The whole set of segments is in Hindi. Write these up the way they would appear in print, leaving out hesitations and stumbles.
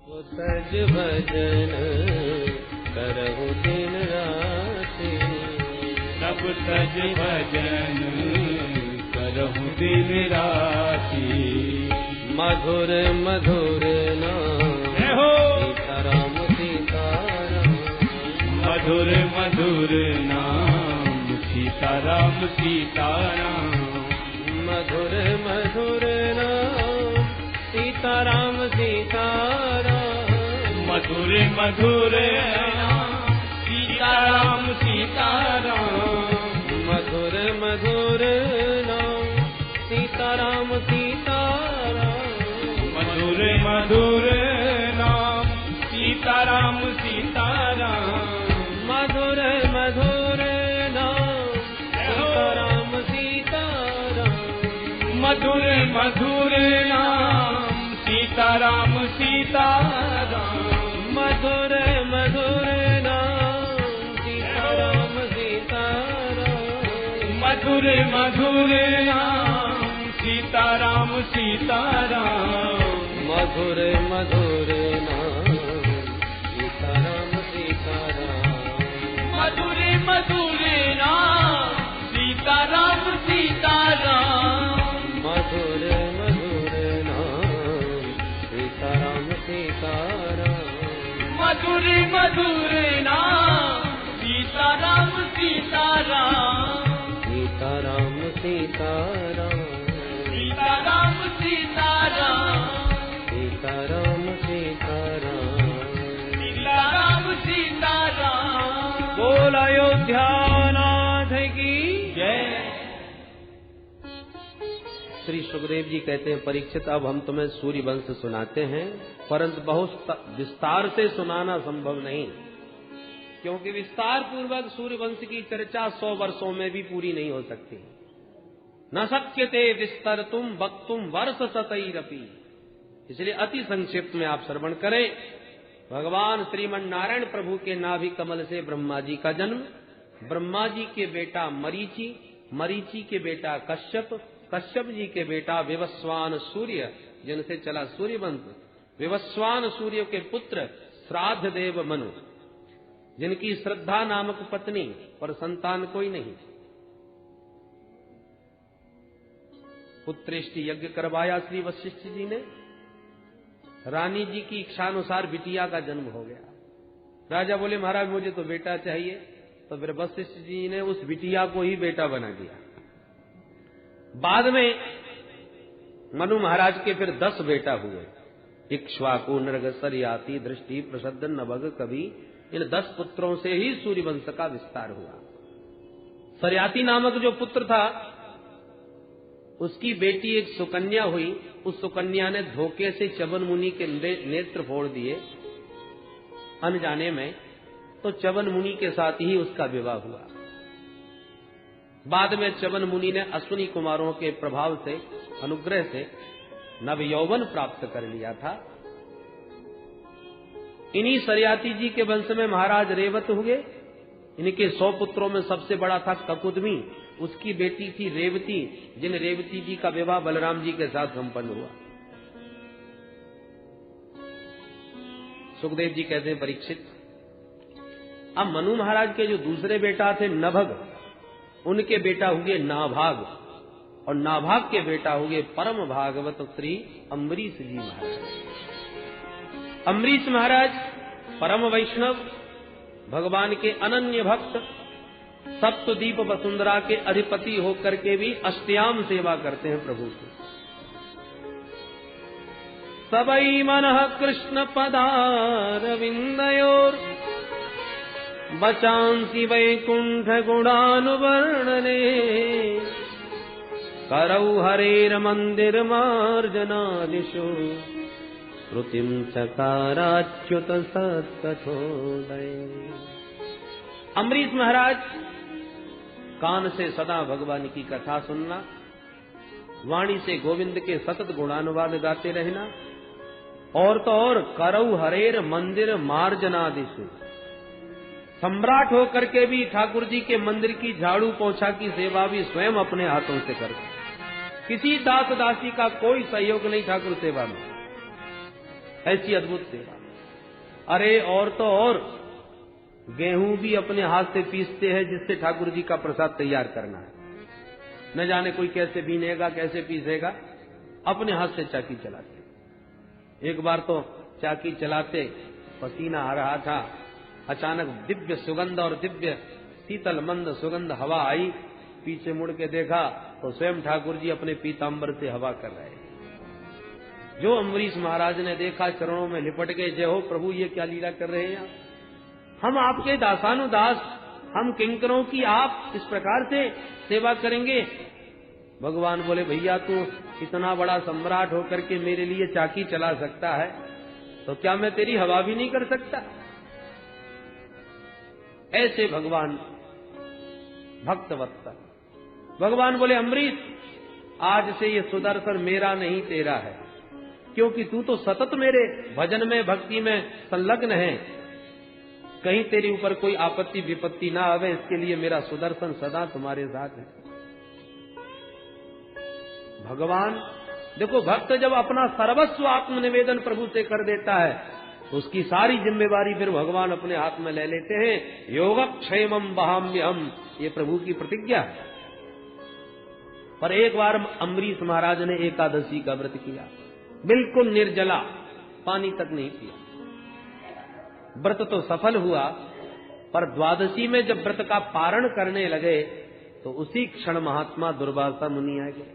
सज भजन करहु दिन राति, सब सज भजन करहु दिन राति। मधुर मधुर नाम सीताराम सीताराम, मधुर मधुर नाम सीताराम सीताराम, मधुर मधुर नाम सीताराम सीताराम, मधुर मधुर नाम सीताराम सीताराम, मधुर मधुर नाम सीताराम सीताराम, मधुर मधुर नाम सीताराम सीताराम, मधुर मधुर नाम सीताराम सीताराम, मधुर मधुर नाम सीताराम सीताराम, मधुर मधुर नाम सीताराम सीताराम, मधुर मधुर नाम सीताराम सीताराम, मधुर मधुर नाम सीताराम सीताराम, मधुर मधुर नाम सीताराम सीताराम, मधुर मधुर नाम सीताराम सीताराम, मधुर मधुर नाम सीताराम सीताराम, सीताराम सीताराम, सीताराम सीताराम, सीताराम सीताराम, सीताराम सीताराम। बोल अयोध्या नाथ की जय। श्री सुखदेव जी कहते हैं, परीक्षित अब हम तुम्हें सूर्य वंश सुनाते हैं, परंतु बहुत विस्तार से सुनाना संभव नहीं, क्योंकि विस्तार पूर्वक सूर्य वंश की चर्चा 100 वर्षों में भी पूरी नहीं हो सकती। न शक्यते विस्तरतुम वक्तुम वर्ष शतैरपि, इसलिए अति संक्षिप्त में आप श्रवण करें। भगवान श्रीमन नारायण प्रभु के नाभि कमल से ब्रह्मा जी का जन्म, ब्रह्मा जी के बेटा मरीचि, मरीचि के बेटा कश्यप, कश्यप जी के बेटा विवस्वान सूर्य, जिनसे चला सूर्य वंश, विवस्वान सूर्य के पुत्र श्राद्ध देव मनु, जिनकी श्रद्धा नामक पत्नी, पर संतान कोई नहीं। पुत्रेष्टि यज्ञ करवाया श्री वशिष्ठ जी ने, रानी जी की इच्छानुसार बिटिया का जन्म हो गया। राजा बोले महाराज मुझे तो बेटा चाहिए, तो फिर वशिष्ठ जी ने उस बिटिया को ही बेटा बना दिया। बाद में मनु महाराज के फिर 10 बेटा हुए, इक्ष्वाकु नृग सरयाति दृष्टि प्रसद्ध नभग कवि, इन 10 पुत्रों से ही सूर्यवंश का विस्तार हुआ। सरयाति नामक जो पुत्र था, उसकी बेटी एक सुकन्या हुई, उस सुकन्या ने धोखे से च्यवन मुनि के नेत्र फोड़ दिए अनजाने में, तो च्यवन मुनि के साथ ही उसका विवाह हुआ। बाद में च्यवन मुनि ने अश्विनी कुमारों के प्रभाव से, अनुग्रह से नव यौवन प्राप्त कर लिया था। इन्हीं सरयाति जी के वंश में महाराज रेवत हुए। इनके 100 पुत्रों में सबसे बड़ा था ककुदमी, उसकी बेटी थी रेवती, जिन रेवती जी का विवाह बलराम जी के साथ संपन्न हुआ। सुखदेव जी कहते हैं, परीक्षित अब मनु महाराज के जो दूसरे बेटा थे नभग, उनके बेटा हुए नाभाग, और नाभाग के बेटा हुए परम भागवत श्री अम्बरीश जी महाराज। अम्बरीश महाराज परम वैष्णव, भगवान के अनन्य भक्त, सप्तद्वीप वसुंधरा के अधिपति होकर के भी अष्टयाम सेवा करते हैं प्रभु की। सबई मनः कृष्ण पदारविंदयोर बचांसि वैकुंठ गुणानुवर्णने, करौ हरेर मंदिर मार्जनादिषु श्रुतिम चकाराच्युत सत्कथोदय। अम्बरीश महाराज कान से सदा भगवान की कथा सुनना, वाणी से गोविंद के सतत गुणानुवाद गाते रहना, और तो और करौ हरेर मंदिर मार्जनादिषु, सम्राट होकर के भी ठाकुर जी के मंदिर की झाड़ू पोछा की सेवा भी स्वयं अपने हाथों से करते। किसी दास दासी का कोई सहयोग नहीं ठाकुर सेवा में। ऐसी अद्भुत सेवा। अरे और तो और गेहूं भी अपने हाथ से पीसते हैं जिससे ठाकुर जी का प्रसाद तैयार करना है। न जाने कोई कैसे बीनेगा कैसे पीसेगा, अपने हाथ से चाकी चलाते। एक बार तो चाकी चलाते पसीना आ रहा था, अचानक दिव्य सुगंध और दिव्य शीतल मंद सुगंध हवा आई। पीछे मुड़ के देखा तो स्वयं ठाकुर जी अपने पीतांबर से हवा कर रहे हैं। जो अम्बरीश महाराज ने देखा चरणों में लिपट गए, जय हो प्रभु, ये क्या लीला कर रहे हैं हम आपके दासानुदास, हम किंकरों की आप इस प्रकार से सेवा करेंगे। भगवान बोले, भैया तू इतना बड़ा सम्राट होकर के मेरे लिए चाकी चला सकता है तो क्या मैं तेरी हवा भी नहीं कर सकता? ऐसे भगवान भक्तवत्सल। भगवान बोले, अम्बरीश आज से ये सुदर्शन मेरा नहीं तेरा है, क्योंकि तू तो सतत मेरे भजन में भक्ति में संलग्न है। कहीं तेरे ऊपर कोई आपत्ति विपत्ति ना आवे, इसके लिए मेरा सुदर्शन सदा तुम्हारे साथ है। भगवान देखो, भक्त जब अपना सर्वस्व आत्मनिवेदन प्रभु से कर देता है तो उसकी सारी जिम्मेवारी फिर भगवान अपने हाथ में ले लेते हैं। योगक्षेमम वहाम्यहम्, ये प्रभु की प्रतिज्ञा है। पर एक बार अम्बरीश महाराज ने एकादशी का व्रत किया, बिल्कुल निर्जला, पानी तक नहीं पिया। व्रत तो सफल हुआ, पर द्वादशी में जब व्रत का पारण करने लगे तो उसी क्षण महात्मा दुर्वासा मुनि आ गए।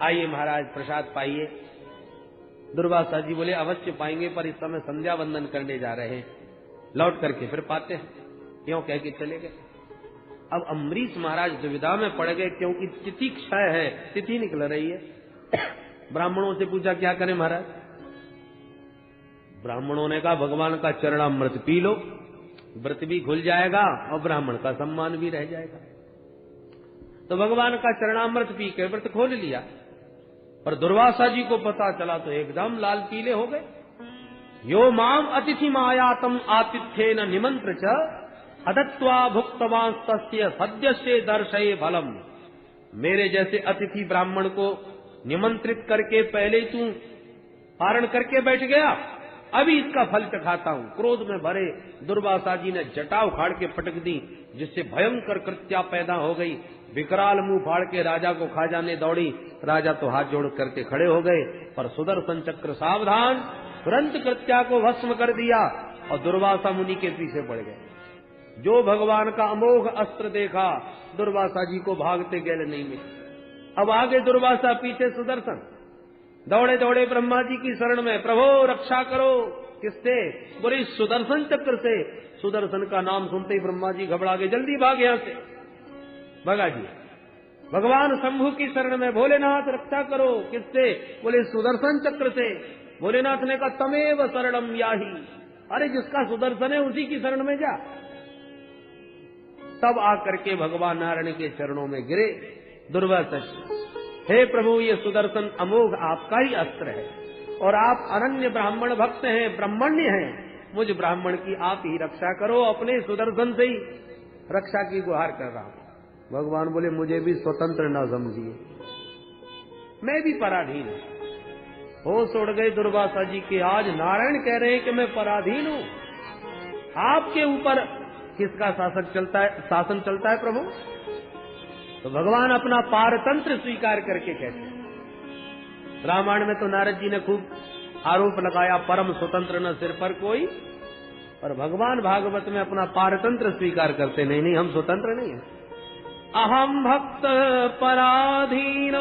आइए महाराज प्रसाद पाइए। दुर्वासा जी बोले, अवश्य पाएंगे, पर इस समय संध्या वंदन करने जा रहे हैं, लौट करके फिर पाते हैं। क्यों कह के चले गए। अब अम्बरीश महाराज दुविधा में पड़ गए, क्योंकि तिथि क्षय है, तिथि निकल रही है। ब्राह्मणों से पूछा, क्या करें महाराज? ब्राह्मणों ने कहा, भगवान का चरणामृत पी लो, व्रत भी खुल जाएगा और ब्राह्मण का सम्मान भी रह जाएगा। तो भगवान का चरणामृत पी के व्रत खोल लिया। पर दुर्वासा जी को पता चला तो एकदम लाल पीले हो गए। यो माम अतिथि मायातम आतिथ्येन निमंत्र च अदत्वा भुक्तवान तस्य सद्यस्ते दर्शये फलम। मेरे जैसे अतिथि ब्राह्मण को निमंत्रित करके पहले तू पारण करके बैठ गया, अभी इसका फल चखाता हूं। क्रोध में भरे दुर्वासा जी ने जटा उखाड़ के पटक दी, जिससे भयंकर कृत्या पैदा हो गई। विकराल मुंह फाड़ के राजा को खा जाने दौड़ी। राजा तो हाथ जोड़ करके खड़े हो गए, पर सुदर्शन चक्र सावधान तुरंत कृत्या को भस्म कर दिया और दुर्वासा मुनि के पीछे पड़ गए। जो भगवान का अमोघ अस्त्र देखा, दुर्वासा जी को भागते गैल नहीं मिले। अब आगे दुर्वासा, पीछे सुदर्शन। दौड़े दौड़े ब्रह्मा जी की शरण में, प्रभो रक्षा करो। किससे? बोले सुदर्शन चक्र से। सुदर्शन का नाम सुनते ही ब्रह्मा जी घबरा गए, जल्दी भाग यहां से। भगा जी। भगवान शंभु की शरण में, भोलेनाथ रक्षा करो। किससे? बोले सुदर्शन चक्र से। भोलेनाथ ने कहा, तमेव शरणम याही। अरे जिसका सुदर्शन है उसी की शरण में जा। तब आकर के भगवान नारायण के चरणों में गिरे दुर्वासा। हे प्रभु, ये सुदर्शन अमोघ आपका ही अस्त्र है और आप अनन्य ब्राह्मण भक्त हैं, ब्राह्मण्य हैं। मुझ ब्राह्मण की आप ही रक्षा करो। अपने सुदर्शन से ही रक्षा की गुहार कर रहा हूं। भगवान बोले, मुझे भी स्वतंत्र न समझिए, मैं भी पराधीन हूं। होश उड़ गए दुर्वासा जी के। आज नारायण कह रहे हैं कि मैं पराधीन हूं। आपके ऊपर किसका शासन चलता है प्रभु? तो भगवान अपना पारतंत्र स्वीकार करके कहते हैं। रामायण में तो नारद जी ने खूब आरोप लगाया, परम स्वतंत्र न सिर पर कोई। पर भगवान भागवत में अपना पारतंत्र स्वीकार करते, नहीं हम स्वतंत्र नहीं है। अहम भक्त पराधीन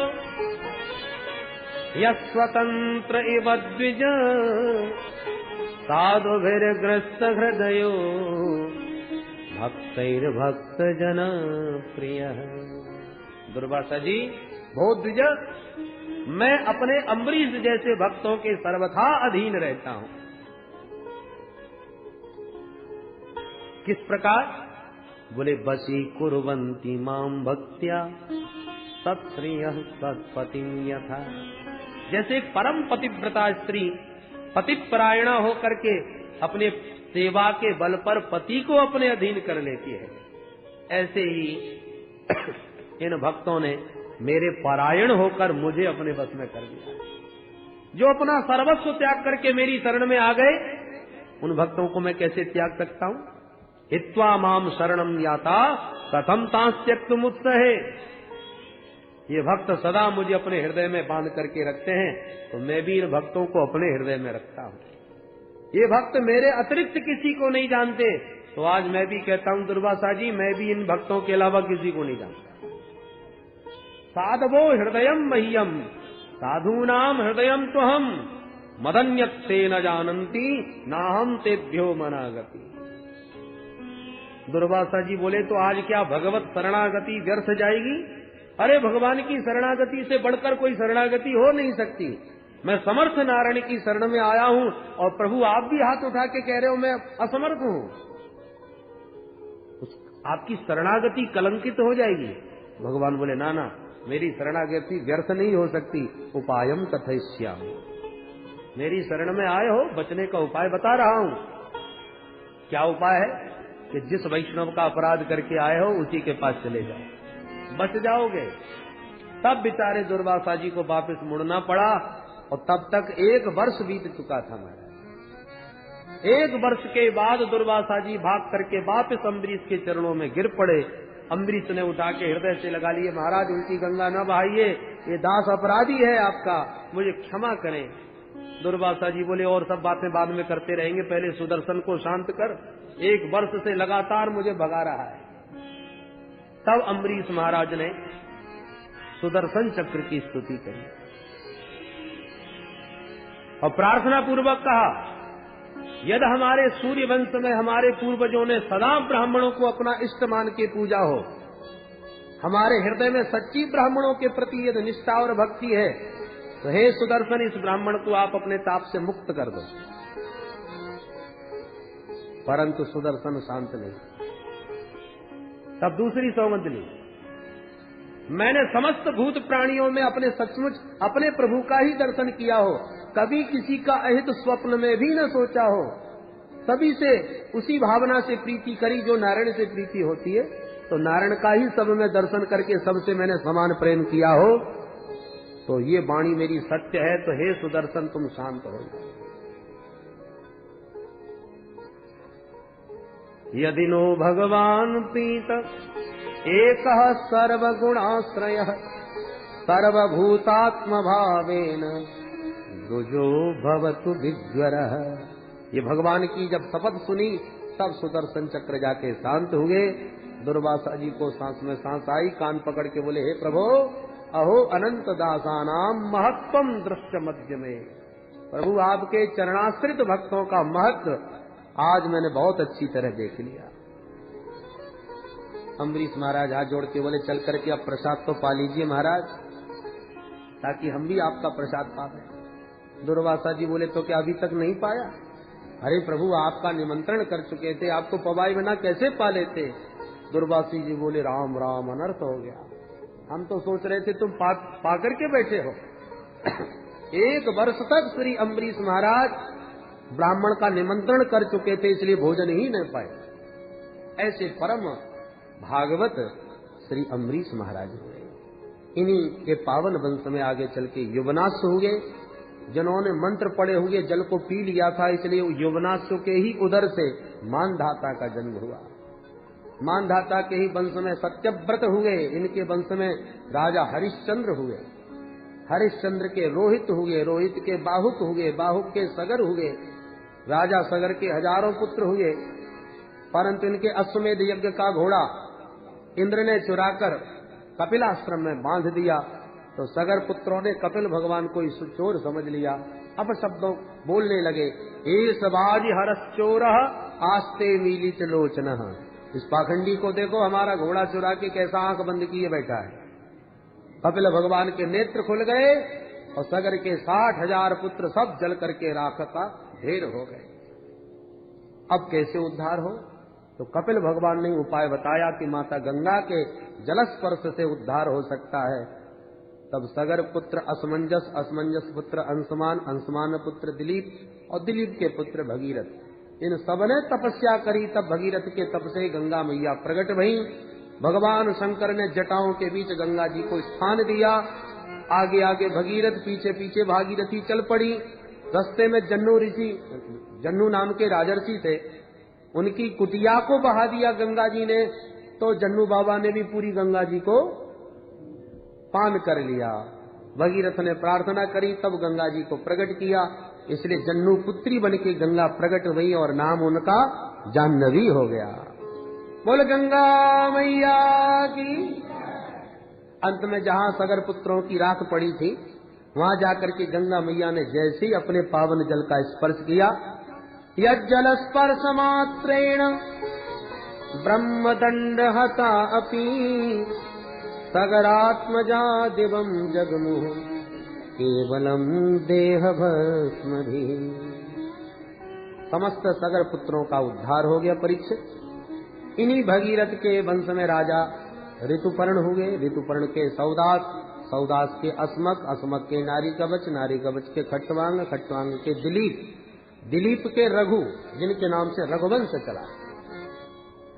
यस्वतंत्र इव द्विज साधुभिर्ग्रस्त हृदयो भक्तैर्भक्त जन प्रिय। दुर्वासा जी, बहुत द्विज, मैं अपने अम्बरीश जैसे भक्तों के सर्वथा अधीन रहता हूं। किस प्रकार? बोले, बसी कुर्वन्ति माम भक्त्या तत्श्रियः तत्पतिं यथा। जैसे एक परम पतिव्रता स्त्री पतिपरायणा होकर के अपने सेवा के बल पर पति को अपने अधीन कर लेती है, ऐसे ही इन भक्तों ने मेरे परायण होकर मुझे अपने बस में कर दिया। जो अपना सर्वस्व त्याग करके मेरी शरण में आ गए, उन भक्तों को मैं कैसे त्याग सकता हूं? हित्वा माम शरणम याता कथम तांस्त्यक्तुम उत्सहे। ये भक्त सदा मुझे अपने हृदय में बांध करके रखते हैं, तो मैं भी इन भक्तों को अपने हृदय में रखता हूं। ये भक्त मेरे अतिरिक्त किसी को नहीं जानते, तो आज मैं भी कहता हूं दुर्वासा जी, मैं भी इन भक्तों के अलावा किसी को नहीं जानता। साधवो हृदयम मह्यम साधूनाम हृदयम तो हम मदन्यत ते न जानंती नाहम तेभ्यो मनागति। दुर्वासा जी बोले तो आज क्या भगवत शरणागति व्यर्थ जाएगी? अरे भगवान की शरणागति से बढ़कर कोई शरणागति हो नहीं सकती। मैं समर्थ नारायण की शरण में आया हूं और प्रभु आप भी हाथ उठा के कह रहे हो मैं असमर्थ हूं, आपकी शरणागति कलंकित हो जाएगी। भगवान बोले ना ना, मेरी शरणागति व्यर्थ नहीं हो सकती। उपायम कथयिष्यामि, मेरी शरण में आए हो, बचने का उपाय बता रहा हूं। क्या उपाय है? कि जिस वैष्णव का अपराध करके आए हो उसी के पास चले जाओ, बच जाओगे। तब बेचारे दुर्वासा जी को वापस मुड़ना पड़ा, और तब तक 1 वर्ष बीत चुका था महाराज। 1 वर्ष के बाद दुर्वासा जी भाग करके वापस अम्बरीश के चरणों में गिर पड़े। अम्बरीश ने उठा के हृदय से लगा लिए, महाराज उल्टी गंगा न बहाइए, ये दास अपराधी है आपका, मुझे क्षमा करें। दुर्वासा जी बोले और सब बातें बाद में करते रहेंगे, पहले सुदर्शन को शांत कर, 1 वर्ष से लगातार मुझे भगा रहा है। तब अम्बरीश महाराज ने सुदर्शन चक्र की स्तुति करी और प्रार्थना पूर्वक कहा, यदि हमारे सूर्य वंश में हमारे पूर्वजों ने सदा ब्राह्मणों को अपना इष्ट मान के पूजा हो, हमारे हृदय में सच्ची ब्राह्मणों के प्रति यदि निष्ठा और भक्ति है, तो हे सुदर्शन इस ब्राह्मण को आप अपने ताप से मुक्त कर दो। परंतु सुदर्शन शांत नहीं। तब दूसरी सौगंध ली, मैंने समस्त भूत प्राणियों में अपने सचमुच अपने प्रभु का ही दर्शन किया हो, कभी किसी का अहित स्वप्न में भी न सोचा हो, सभी से उसी भावना से प्रीति करी जो नारायण से प्रीति होती है, तो नारायण का ही सब में दर्शन करके सबसे मैंने समान प्रेम किया हो, तो ये वाणी मेरी सत्य है, तो हे सुदर्शन तुम शांत हो। यदि नो भगवान प्रीत एक सर्वगुणाश्रय सर्वभूतात्म भावेन दुजो भवतु विज्वरः। ये भगवान की जब शपथ सुनी तब सुदर्शन चक्र जाके शांत हुए। दुर्वासा जी को सांस में सांस आई, कान पकड़ के बोले, हे प्रभु अहो अनंत दासानाम महत्वम दृश्य मध्य में। प्रभु आपके चरणाश्रित भक्तों का महत्व आज मैंने बहुत अच्छी तरह देख लिया। अम्बरीश महाराज हाथ जोड़ के बोले, चल करके अब प्रसाद तो पा लीजिए महाराज, ताकि हम भी आपका प्रसाद पा लें। दुर्वासा जी बोले, तो क्या अभी तक नहीं पाया? अरे प्रभु आपका निमंत्रण कर चुके थे, आपको पवाई बिना कैसे पा लेते? दुर्वासी जी बोले, राम राम अनर्थ हो गया, हम तो सोच रहे थे तुम पा करके बैठे हो। 1 वर्ष तक श्री अम्बरीश महाराज ब्राह्मण का निमंत्रण कर चुके थे, इसलिए भोजन ही नहीं पाए। ऐसे परम भागवत श्री अम्बरीश महाराज हुए। इन्हीं के पावन वंश में आगे चल के युवनाश हुए, जिन्होंने मंत्र पढ़े हुए जल को पी लिया था, इसलिए युवनाश के ही उदर से मानधाता का जन्म हुआ। मानधाता के ही वंश में सत्यव्रत हुए, इनके वंश में राजा हरिश्चंद्र हुए, हरिश्चंद्र के रोहित हुए, रोहित के बाहुक हुए, बाहुक के सगर हुए, राजा सगर के हजारों पुत्र हुए। परंतु इनके अश्वमेध यज्ञ का घोड़ा इंद्र ने चुराकर कपिलाश्रम में बांध दिया, तो सगर पुत्रों ने कपिल भगवान को इस चोर समझ लिया। अब शब्दों बोलने लगे, एस बाजी हरस चोर आस्ते मीलित लोचन। इस पाखंडी को देखो, हमारा घोड़ा चुरा के कैसा आंख बंद किए बैठा है। कपिल भगवान के नेत्र खुल गए और सगर के 60,000 पुत्र सब जल करके राख का ढेर हो गए। अब कैसे उद्धार हो? तो कपिल भगवान ने उपाय बताया कि माता गंगा के जलस्पर्श से उद्धार हो सकता है। तब सगर पुत्र असमंजस, असमंजस पुत्र अंशमान, अंशमान पुत्र दिलीप और दिलीप के पुत्र भगीरथ, इन सबने तपस्या करी। तब भगीरथ के तप से गंगा मैया प्रकट भई। भगवान शंकर ने जटाओं के बीच गंगा जी को स्थान दिया आगे आगे भगीरथ, पीछे पीछे भागीरथी चल पड़ी। रास्ते में जन्नू ऋषि, जन्नू नाम के राजर्षि थे, उनकी कुटिया को बहा दिया गंगा जी ने, तो जन्नू बाबा ने भी पूरी गंगा जी को पान कर लिया। भगीरथ ने प्रार्थना करी, तब गंगा जी को प्रकट किया, इसलिए जन्नू पुत्री बन के गंगा प्रकट हुई और नाम उनका जाह्नवी हो गया। बोल गंगा मैया की। अंत में जहाँ सगर पुत्रों की राख पड़ी थी, वहाँ जाकर के गंगा मैया ने जैसे ही अपने पावन जल का स्पर्श किया, यज्जल स्पर्श मात्रेण ब्रह्मदंड हता अपि सगरात्मजा दिवं जगमुः केवलम देह भस्मधि। समस्त सगर पुत्रों का उद्धार हो गया परीक्षित। इन्हीं भगीरथ के वंश में राजा ऋतुपर्ण हुए, ऋतुपर्ण के सौदास, सौदास के अस्मक, अस्मक के नारी कवच, नारी कवच के खट्टवांग, खट्टवांग के दिलीप, दिलीप के रघु, जिनके नाम से रघुवंश चला।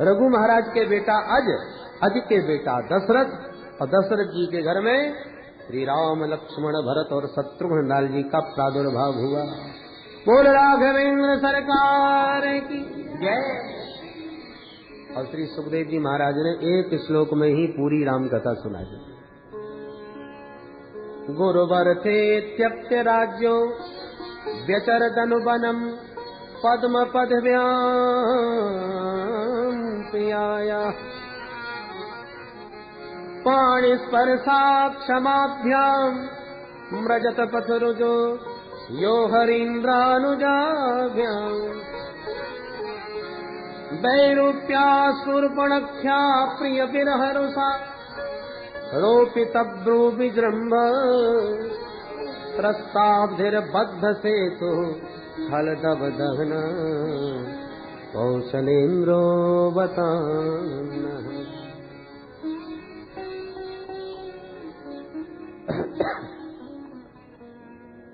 रघु महाराज के बेटा अज, अज के बेटा दशरथ, और दशरथ जी के घर में श्री राम, लक्ष्मण, भरत और शत्रुघ्न लाल जी का प्रादुर्भाव हुआ। बोल राघवेंद्र सरकार की जय। और श्री सुखदेव जी महाराज ने एक श्लोक में ही पूरी राम कथा सुना दी। गुरुवर थे त्यप्य राज्यो व्यचरदनुवनम पद्म पदव्याम प्रियाया पाणि स्पर्शाक्षमाभ्याम मृजत पथरुजो यो हरीन्द्रानुजाभ्याम वैरूप्या सुर्पणख्या प्रिय विरहरुषा रोपितब्रू विजृंभ त्रस्ताब्धिर्बद्ध सेतु हलदव दहन कौशलेन्द्रो बतान।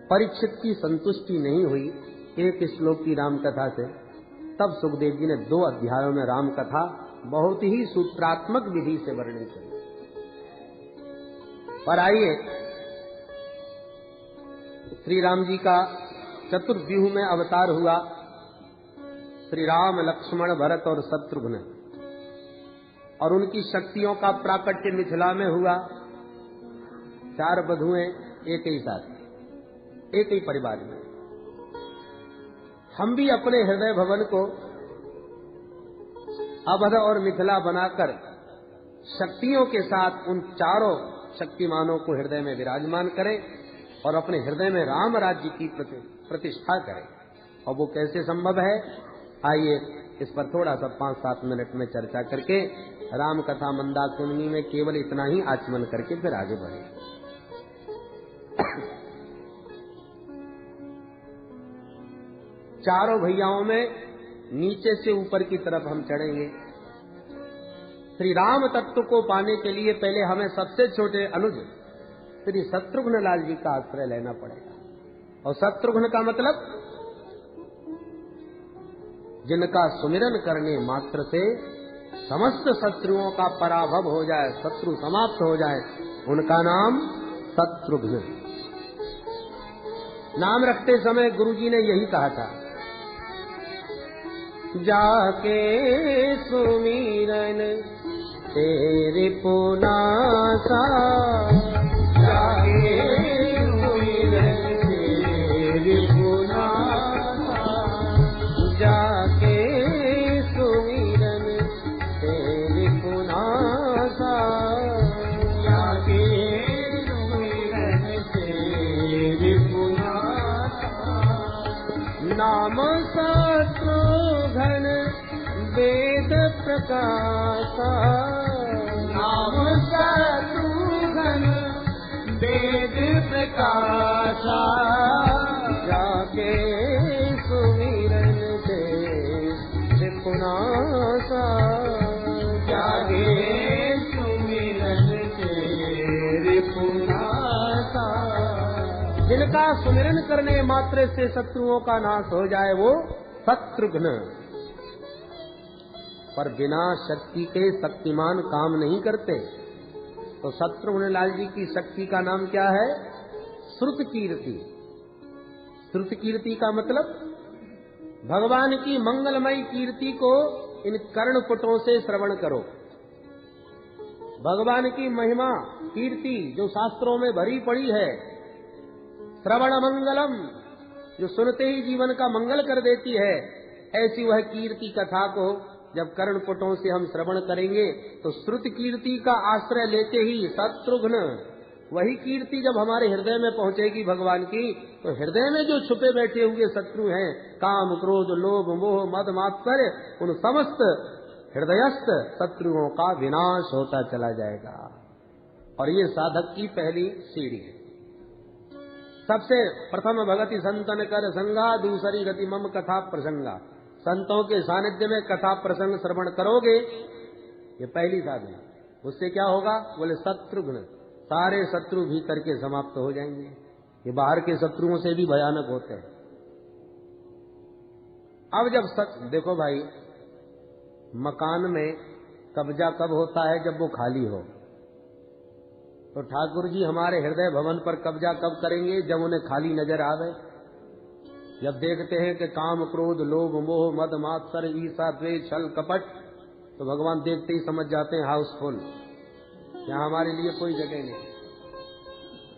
परीक्षित की संतुष्टि नहीं हुई एक श्लोक की राम कथा से, तब सुखदेव जी ने 2 अध्यायों में राम कथा बहुत ही सूत्रात्मक विधि से वर्णन की। पर आइए, श्री राम जी का चतुर्व्यूह में अवतार हुआ। श्री राम, लक्ष्मण, भरत और शत्रुघ्न, और उनकी शक्तियों का प्राकट्य मिथिला में हुआ। 4 बधुएं एक ही साथ, एक ही परिवार में। हम भी अपने हृदय भवन को अवध और मिथिला बनाकर शक्तियों के साथ उन 4 शक्तिमानों को हृदय में विराजमान करें और अपने हृदय में राम राज्य की प्रतिष्ठा करें। और वो कैसे संभव है, आइए इस पर थोड़ा सा 5-7 मिनट में चर्चा करके राम कथा मंदाकिनी में केवल इतना ही आचमन करके फिर आगे बढ़े। चारों भैयाओं में नीचे से ऊपर की तरफ हम चढ़ेंगे। श्री राम तत्व को पाने के लिए पहले हमें सबसे छोटे अनुज श्री शत्रुघ्न लाल जी का आश्रय लेना पड़ेगा। और शत्रुघ्न का मतलब जिनका सुमिरन करने मात्र से समस्त शत्रुओं का पराभव हो जाए, शत्रु समाप्त हो जाए, उनका नाम शत्रुघ्न। नाम रखते समय गुरुजी ने यही कहा था, जाके सुमिरन तेरे पुनासा, जाके सुमिरन तेरे पुनासा, जाके सुमिरन तेरे पुनासा, जाके सुमिरन तेरे पुनासा। नाम शत्रुघ्न वेद प्रकाशा, नाम शत्रुघ्न वेद प्रकाशा, जाके सुमिरन तेरे पुनासा, जाके सुमिरन तेरे पुनासा। जिनका सुमिरन करने मात्र से शत्रुओं का नाश हो जाए वो शत्रुघ्न। पर बिना शक्ति के शक्तिमान काम नहीं करते। तो शत्रुघ्न लाल जी की शक्ति का नाम क्या है? श्रुत कीर्ति। श्रुत कीर्ति का मतलब भगवान की मंगलमयी कीर्ति को इन कर्णपुटों से श्रवण करो। भगवान की महिमा कीर्ति जो शास्त्रों में भरी पड़ी है, श्रवण मंगलम, जो सुनते ही जीवन का मंगल कर देती है, ऐसी वह कीर्ति कथा को जब कर्णपुटों से हम श्रवण करेंगे तो श्रुत कीर्ति का आश्रय लेते ही शत्रुघ्न, वही कीर्ति जब हमारे हृदय में पहुंचेगी भगवान की, तो हृदय में जो छुपे बैठे हुए शत्रु हैं, काम क्रोध लोभ मोह मद मात्सर्य, उन समस्त हृदयस्थ शत्रुओं का विनाश होता चला जाएगा। और ये साधक की पहली सीढ़ी है। सबसे प्रथम भगति संतन कर संगा, दूसरी गति मम कथा प्रसंगा। संतों के सानिध्य में कथा प्रसंग श्रवण करोगे, ये पहली साधना। उससे क्या होगा? बोले शत्रुघ्न, सारे शत्रु भीतर के समाप्त हो जाएंगे। ये बाहर के शत्रुओं से भी भयानक होते हैं। अब जब देखो भाई, मकान में कब्जा कब होता है? जब वो खाली हो। तो ठाकुर जी हमारे हृदय भवन पर कब्जा कब करेंगे? जब उन्हें खाली नजर आवे। जब देखते हैं कि काम क्रोध लोभ मोह मद मात्सर्य ईर्ष्या द्वेष छल कपट, तो भगवान देखते ही समझ जाते हैं हाउसफुल, यहाँ हमारे लिए कोई जगह नहीं।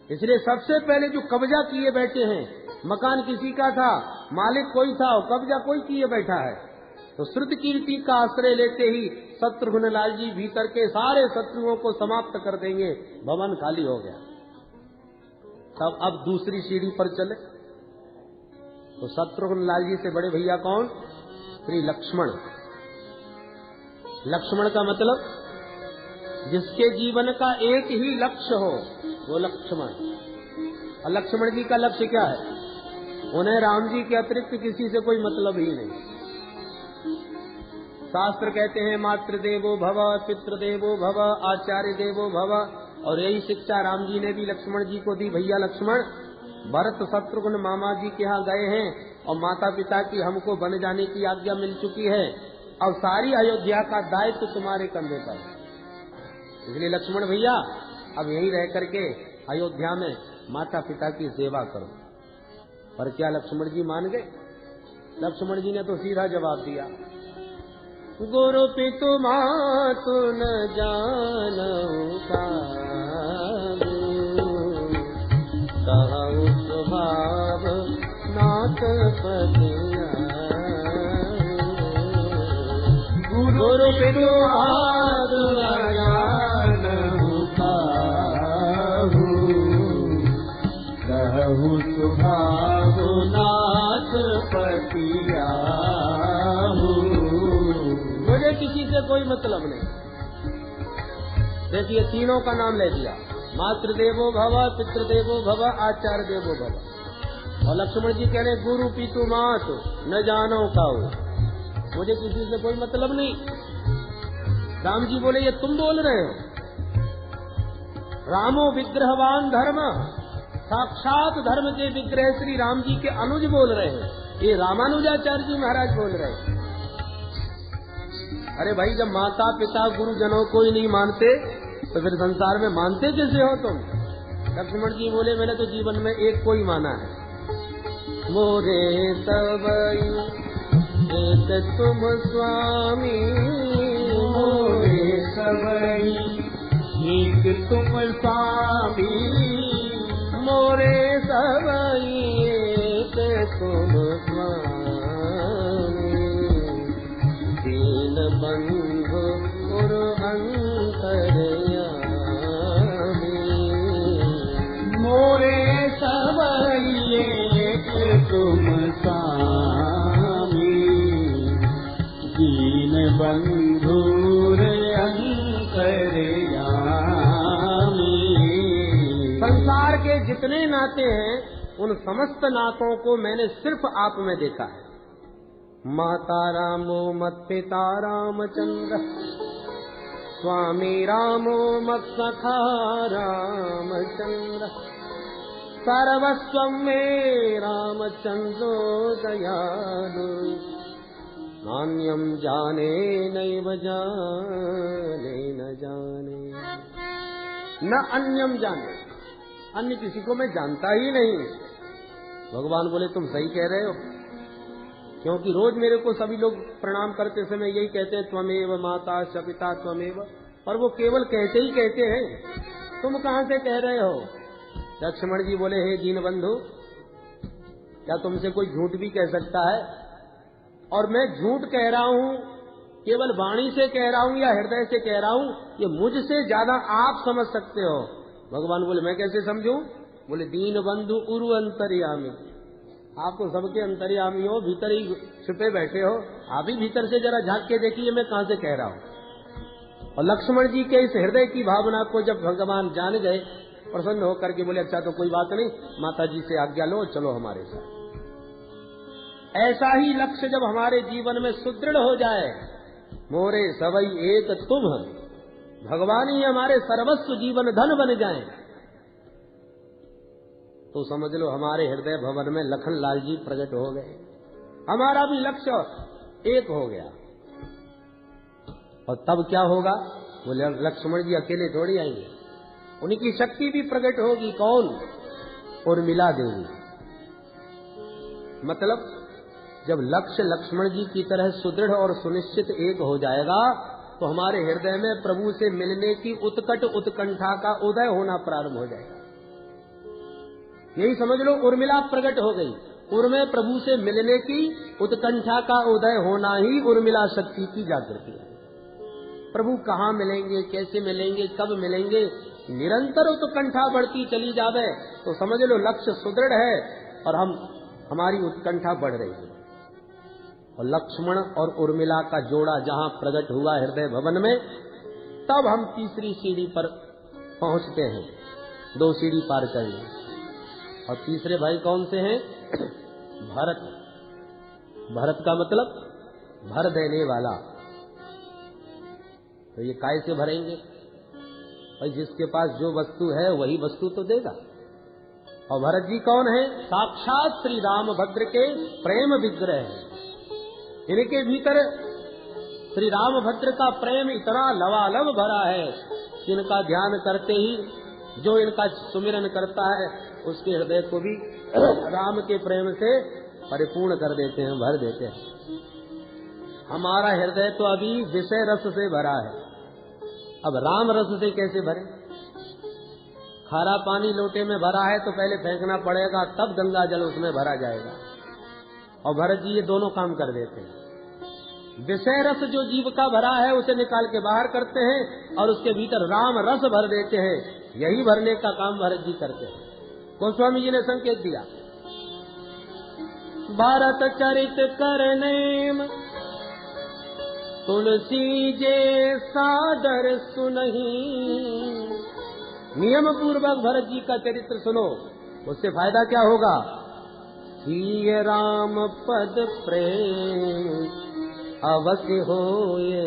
इसलिए सबसे पहले जो कब्जा किए बैठे हैं, मकान किसी का था, मालिक कोई था, कब्जा कोई किए बैठा है, तो श्रुत कीर्ति का आश्रय लेते ही शत्रुघ्न लाल जी भीतर के सारे शत्रुओं को समाप्त कर देंगे। भवन खाली हो गया। तब अब दूसरी सीढ़ी पर चले तो शत्रुघ्न लाल जी से बड़े भैया कौन? श्री लक्ष्मण। लक्ष्मण का मतलब जिसके जीवन का एक ही लक्ष्य हो, वो लक्ष्मण। और लक्ष्मण जी का लक्ष्य क्या है? उन्हें राम जी के अतिरिक्त किसी से कोई मतलब ही नहीं। शास्त्र कहते हैं मातृदेवो भव, पितृदेवो भव, आचार्य देवो भव, और यही शिक्षा राम जी ने भी लक्ष्मण जी को दी। भैया लक्ष्मण, भरत शत्रुघ्न मामा जी के यहाँ गए हैं और माता पिता की हमको बन जाने की आज्ञा मिल चुकी है। अब सारी अयोध्या का दायित्व तुम्हारे कंधे पर है। इसलिए लक्ष्मण भैया अब यहीं रह करके अयोध्या में माता पिता की सेवा करो। पर क्या लक्ष्मण जी मान गए? लक्ष्मण जी ने तो सीधा जवाब दिया, गुरु पितु मातु न जानऊ कहु स्वभाव नाथ पतिया। गुरु पितु मातु न जानऊ कहु स्वभाव नाथ पतिया। मुझे किसी से कोई मतलब नहीं। देखिए तीनों का नाम ले दिया, मातृदेवो भव, पितृदेवो भव, आचार्य देवो भव। और लक्ष्मण जी कह रहे गुरु पितु मात न जानो काऊ, मुझे किसी से कोई मतलब नहीं। राम जी बोले ये तुम बोल रहे हो? रामो विग्रहवान धर्म, साक्षात धर्म के विग्रह श्री राम जी के अनुज बोल रहे हैं। ये रामानुजाचार्य जी महाराज बोल रहे हैं। अरे भाई, जब माता पिता गुरुजनों को ही नहीं मानते तो फिर संसार में मानते कैसे हो तुम? लक्ष्मण जी बोले मैंने तो जीवन में एक को ही माना है, मोरे सबई एक तुम स्वामी। मोरे सबई एक तुम स्वामी, मोरे सबई एक तुम स्वामी। दीन बंधु और अंतरयामी, मोरे सबई एक तुम स्वामी। दीन बंधु अंतरयामी। संसार के जितने नाते हैं उन समस्त नातों को मैंने सिर्फ आप में देखा है। माता रामो मत पिता रामचंद्र, स्वामी रामो मत सखा रामचंद्र। सर्वस्व में रामचंद्रो दयालु, नान्यम जाने नैव जाने न जाने। न अन्यम जाने, अन्य किसी को मैं जानता ही नहीं। भगवान बोले तुम सही कह रहे हो, क्योंकि रोज मेरे को सभी लोग प्रणाम करते समय यही कहते हैं त्वमेव माता च पिता त्वमेव, और वो केवल कहते ही कहते हैं, तुम कहाँ से कह रहे हो। लक्ष्मण जी बोले हे दीन बंधु, क्या तुमसे कोई झूठ भी कह सकता है? और मैं झूठ कह रहा हूँ केवल वाणी से कह रहा हूँ या हृदय से कह रहा हूँ, ये मुझसे ज्यादा आप समझ सकते हो। भगवान बोले मैं कैसे समझूं? बोले दीन बंधु उरु अंतर्यामी, आप तो सबके अंतर्यामी हो, भीतर ही छुपे बैठे हो, आप ही भीतर से जरा झांक के देखिए मैं कहाँ से कह रहा हूँ। और लक्ष्मण जी के इस हृदय की भावना को जब भगवान जान गए, प्रसन्न होकर के बोले अच्छा तो कोई बात नहीं, माता जी से आज्ञा लो, चलो हमारे साथ। ऐसा ही लक्ष्य जब हमारे जीवन में सुदृढ़ हो जाए, मोरे सवई एक तुम, भगवान ही हमारे सर्वस्व जीवन धन बन जाएं, तो समझ लो हमारे हृदय भवन में लखन लाल जी प्रकट हो गए, हमारा भी लक्ष्य एक हो गया। और तब क्या होगा? बोले लक्ष्मण जी अकेले थोड़ी आएंगे, उनकी शक्ति भी प्रकट होगी। कौन? उर्मिला देवी। मतलब जब लक्ष्य लक्ष्मण जी की तरह सुदृढ़ और सुनिश्चित एक हो जाएगा, तो हमारे हृदय में प्रभु से मिलने की उत्कट उत्कंठा का उदय होना प्रारंभ हो जाएगा। यही समझ लो उर्मिला प्रकट हो गई। उर्मे प्रभु से मिलने की उत्कंठा का उदय होना ही उर्मिला शक्ति की जागृति है। प्रभु कहाँ मिलेंगे, कैसे मिलेंगे, कब मिलेंगे, निरंतर उत्कंठा बढ़ती चली जावे, तो समझ लो लक्ष्य सुदृढ़ है और हमारी उत्कंठा बढ़ रही है। और लक्ष्मण और उर्मिला का जोड़ा जहाँ प्रकट हुआ हृदय भवन में, तब हम तीसरी सीढ़ी पर पहुंचते हैं। 2 सीढ़ी पार कर ली। और तीसरे भाई कौन से हैं? भरत। भरत का मतलब भर देने वाला। तो ये काय से भरेंगे? भाई जिसके पास जो वस्तु है वही वस्तु तो देगा। और भरत जी कौन है? साक्षात श्री रामभद्र के प्रेम विग्रह है। इनके भीतर श्री रामभद्र का प्रेम इतना लवालब भरा है कि इनका ध्यान करते ही जो इनका सुमिरन करता है उसके हृदय को भी राम के प्रेम से परिपूर्ण कर देते हैं, भर देते हैं। हमारा हृदय तो अभी विषय रस से भरा है, अब राम रस से कैसे भरे? खारा पानी लोटे में भरा है तो पहले फेंकना पड़ेगा, तब गंगा जल उसमें भरा जाएगा। और भरत जी ये दोनों काम कर देते हैं। विषय रस जो जीव का भरा है उसे निकाल के बाहर करते हैं और उसके भीतर राम रस भर देते हैं। यही भरने का काम भरत जी करते हैं। गोस्वामी जी ने संकेत दिया, भारत चरित करनेम तुलसी जे सादर सुनही। नियम पूर्वक भरत जी का चरित्र सुनो, उससे फायदा क्या होगा? सिय राम पद प्रेम अवश्य होए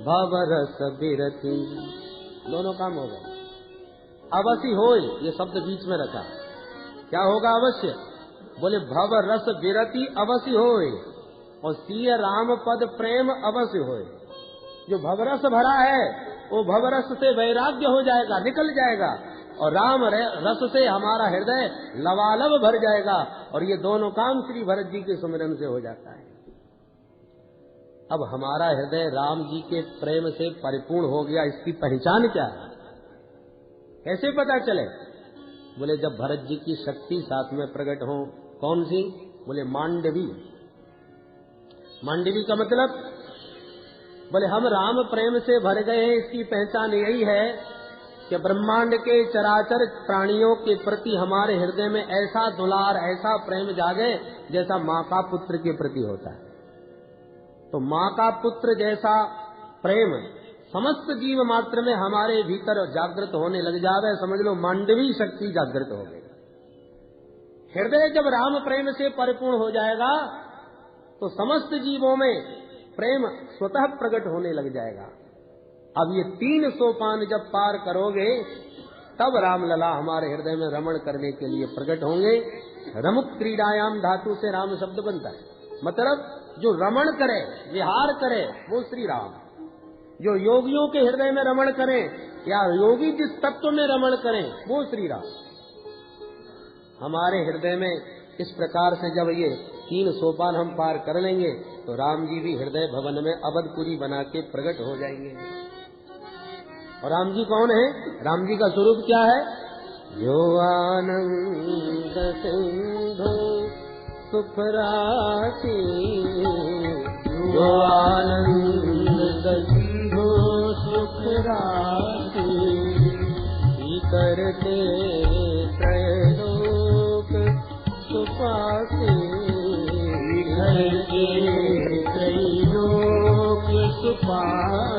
भवरस बिरति। दोनों काम हो गए। अवश्य होए, ये शब्द बीच में रखा। क्या होगा अवश्य? बोले भवरस बिरति अवश्य होए, और सिय राम पद प्रेम अवश्य होए। जो भवरस भरा है वो भवरस से वैराग्य हो जाएगा, निकल जाएगा, और राम रस से हमारा हृदय लवालब भर जाएगा। और ये दोनों काम श्री भरत जी के सुमिरन से हो जाता है। अब हमारा हृदय राम जी के प्रेम से परिपूर्ण हो गया, इसकी पहचान क्या है? कैसे पता चले? बोले जब भरत जी की शक्ति साथ में प्रकट हो। कौन सी? बोले मांडवी। मांडवी का मतलब, बोले हम राम प्रेम से भर गए हैं, इसकी पहचान यही है कि ब्रह्मांड के चराचर प्राणियों के प्रति हमारे हृदय में ऐसा दुलार, ऐसा प्रेम जागे जैसा माँ का पुत्र के प्रति होता है। तो माँ का पुत्र जैसा प्रेम समस्त जीव मात्र में हमारे भीतर जागृत होने लग जावे, समझ लो मांडवी शक्ति जागृत हो गई। हृदय जब राम प्रेम से परिपूर्ण हो जाएगा तो समस्त जीवों में प्रेम स्वतः प्रकट होने लग जाएगा। अब ये 3 सोपान जब पार करोगे तब रामलला हमारे हृदय में रमण करने के लिए प्रकट होंगे। रमुक क्रीडायाम धातु से राम शब्द बनता है, मतलब जो रमण करे, विहार करे, वो श्री राम। जो योगियों के हृदय में रमण करे या योगी जिस तत्व में रमण करें वो श्री राम। हमारे हृदय में इस प्रकार से जब ये 3 सोपान हम पार कर लेंगे तो राम जी भी हृदय भवन में अवधपुरी बना के प्रकट हो जाएंगे। और राम जी कौन है? राम जी का स्वरूप क्या है? जो आनंद सिंधु सुख राशि, जो आनंद सिंधु सुख राशि, करते त्रैलोक सुपासी, करते त्रैलोक सुपासी।